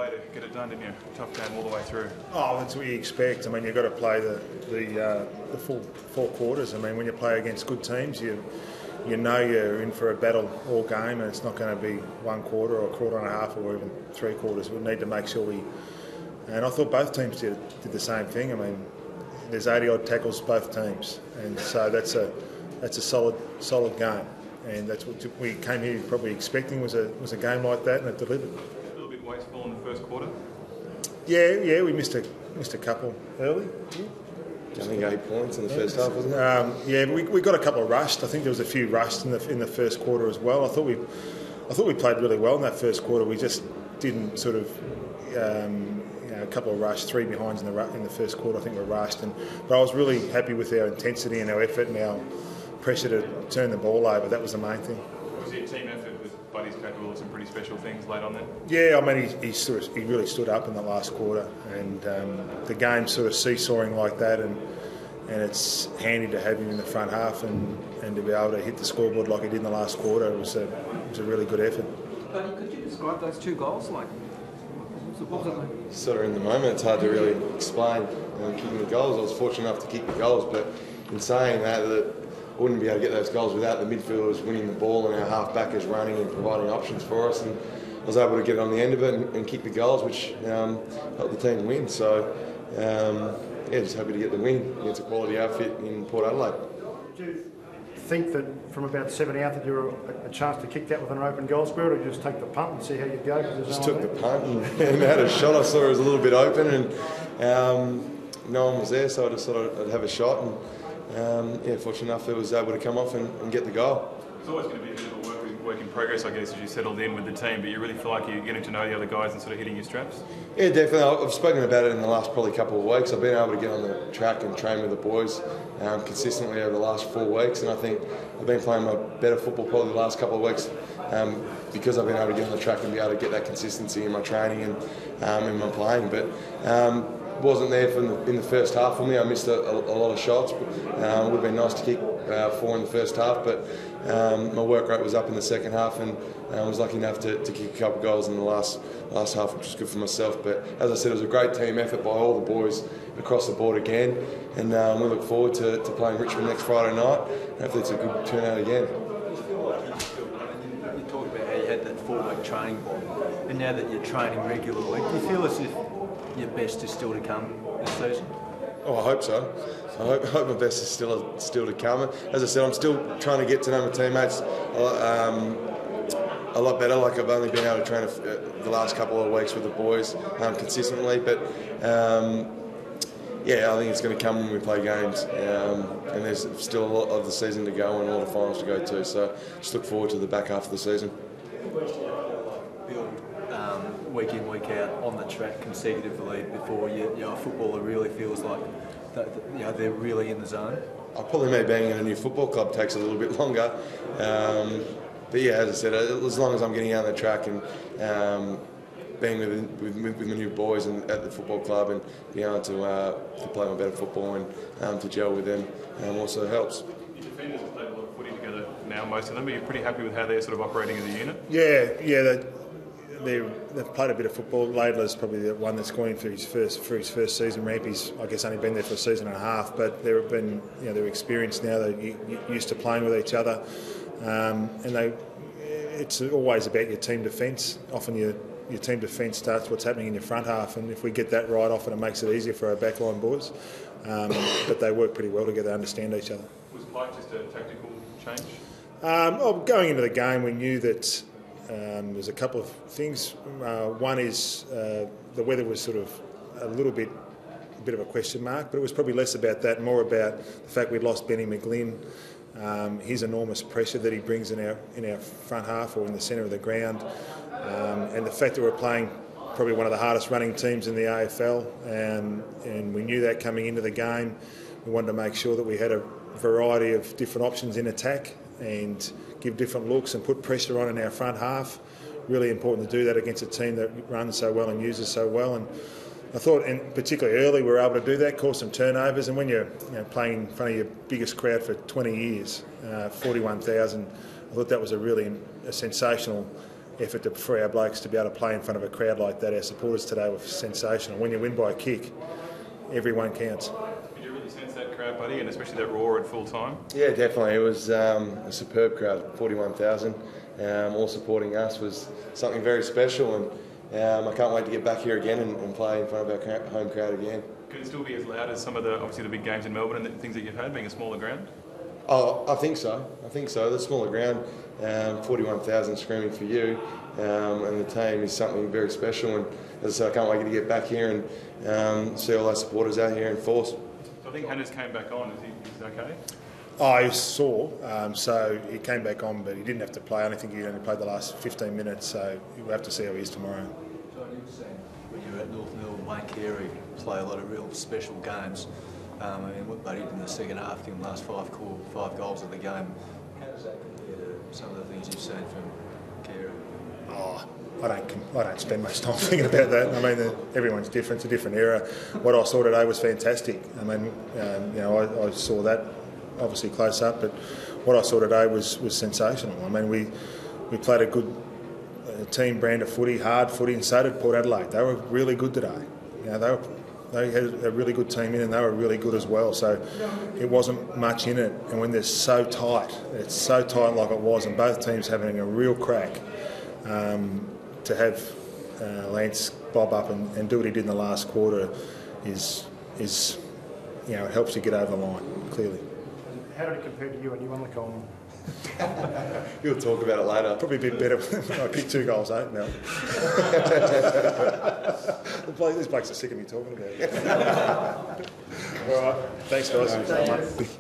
way to get it done, didn't you? Tough game all the way through. Oh, that's what you expect. I mean, you've got to play the full 4 quarters. I mean, when you play against good teams, you know you're in for a battle all game, and it's not going to be 1 quarter or a quarter and a half or even 3 quarters. We need to make sure we. And I thought both teams did the same thing. I mean, there's 80-odd tackles both teams, and so that's a solid game. And that's what we came here probably expecting was a game like that, and it delivered. A little bit wasteful in the first quarter. Yeah, we missed a couple early. I think 8 points in the first half, wasn't it? Yeah, we got a couple of rushed. I think there was a few rushed in the first quarter as well. I thought we played really well in that first quarter. We just didn't sort of. A couple of rushed, 3 behinds in the first quarter. I think we're rushed, but I was really happy with our intensity and our effort and our pressure to turn the ball over. That was the main thing. Was it a team effort with Buddy's capable of some pretty special things late on then? Yeah, I mean he really stood up in the last quarter, and the game sort of seesawing like that, and it's handy to have him in the front half and to be able to hit the scoreboard like he did in the last quarter. It was a really good effort. Buddy, could you describe those 2 goals like? What was it like? Sort of in the moment, it's hard to really explain kicking the goals. I was fortunate enough to kick the goals, but in saying that I wouldn't be able to get those goals without the midfielders winning the ball and our half-backers running and providing options for us. And I was able to get on the end of it and kick the goals, which helped the team win. So, just happy to get the win against a quality outfit in Port Adelaide. Do you think that from about 7 out that you were a chance to kick that with an open goal square, or did you just take the punt and see how you go? Just took the punt and had a shot. I saw it was a little bit open and no one was there, so I just thought I'd have a shot. And fortunate enough, it was able to come off and get the goal. It's always going to be a bit of a work in progress, I guess, as you settled in with the team, but you really feel like you're getting to know the other guys and sort of hitting your straps? Yeah, definitely. I've spoken about it in the last probably couple of weeks. I've been able to get on the track and train with the boys consistently over the last 4 weeks, and I think I've been playing my better football probably the last couple of weeks because I've been able to get on the track and be able to get that consistency in my training and in my playing. But wasn't there in the first half for me. I missed a lot of shots. It would have been nice to kick 4 in the first half, but my work rate was up in the second half, and I was lucky enough to kick a couple of goals in the last half, which was good for myself. But as I said, it was a great team effort by all the boys across the board again, and we look forward to playing Richmond next Friday night. Hopefully it's a good turnout again. You talked about how you had that 4-week training, and now that you're training regularly, do you feel as if your best is still to come this season? Oh, I hope so. I hope my best is still to come. As I said, I'm still trying to get to know my teammates a lot better. Like I've only been able to train the last couple of weeks with the boys consistently, but I think it's going to come when we play games, and there's still a lot of the season to go and all the finals to go to. So just look forward to the back half of the season. Week in, week out on the track consecutively before a footballer really feels like they're really in the zone? Probably me being in a new football club takes a little bit longer. But yeah, as I said, as long as I'm getting out on the track and being with my new boys and at the football club and being able to play my better football and to gel with them also helps. Your defenders have played a lot of footy together now, most of them. Are you pretty happy with how they're sort of operating as a unit? Yeah. They've played a bit of football. Laidler's probably the one that's going for his first season ramp. He's, I guess, only been there for a season and a half, but they're experienced now. They're used to playing with each other, and it's always about your team defence. Often your team defence starts what's happening in your front half, and if we get that right, often it makes it easier for our backline boys. But they work pretty well together, understand each other. Was Pike just a tactical change? Going into the game, we knew that. There's a couple of things. One is the weather was sort of a bit of a question mark, but it was probably less about that, more about the fact we'd lost Benny McGlynn, his enormous pressure that he brings in our front half or in the centre of the ground, and the fact that we're playing probably one of the hardest running teams in the AFL, and we knew that coming into the game. We wanted to make sure that we had a variety of different options in attack and give different looks and put pressure on in our front half. Really important to do that against a team that runs so well and uses so well. And I thought, and particularly early, we were able to do that, cause some turnovers. And when you're playing in front of your biggest crowd for 20 years, 41,000, I thought that was a sensational effort for our blokes to be able to play in front of a crowd like that. Our supporters today were sensational. When you win by a kick, everyone counts. Did you really sense that crowd, buddy, and especially that roar at full time? Yeah, definitely. It was a superb crowd, 41,000. All supporting us was something very special, and I can't wait to get back here again and play in front of our home crowd again. Could it still be as loud as some of obviously the big games in Melbourne and the things that you've had, being a smaller ground? Oh, I think so. The smaller ground, 41,000 screaming for you, and the team is something very special. And as I said, I can't wait to get back here and see all our supporters out here in force. So I think Hannah's came back on. Is he okay? I saw, so he came back on, but he didn't have to play. I think he only played the last 15 minutes, so we'll have to see how he is tomorrow. John, you've seen when you were at North Melbourne, Wayne Carey play a lot of real special games. What he did in the second half, in the last 5 goals of the game. How does that compare to some of the things you've seen from Carey? I don't spend much time thinking about that. I mean, everyone's different. It's a different era. What I saw today was fantastic. I mean, I saw that obviously close up, but what I saw today was sensational. I mean, we played a good team brand of footy, hard footy, and so did Port Adelaide. They were really good today. They had a really good team in, and they were really good as well. So it wasn't much in it. And when they're so tight, it's so tight like it was, and both teams having a real crack, to have Lance bob up and do what he did in the last quarter is it helps you get over the line, clearly. How did it compare to you when you won the Coleman? We'll talk about it later. Probably a bit better. I kicked 2 goals, Mel. These blokes are sick of me talking about it. All right. Thanks, guys.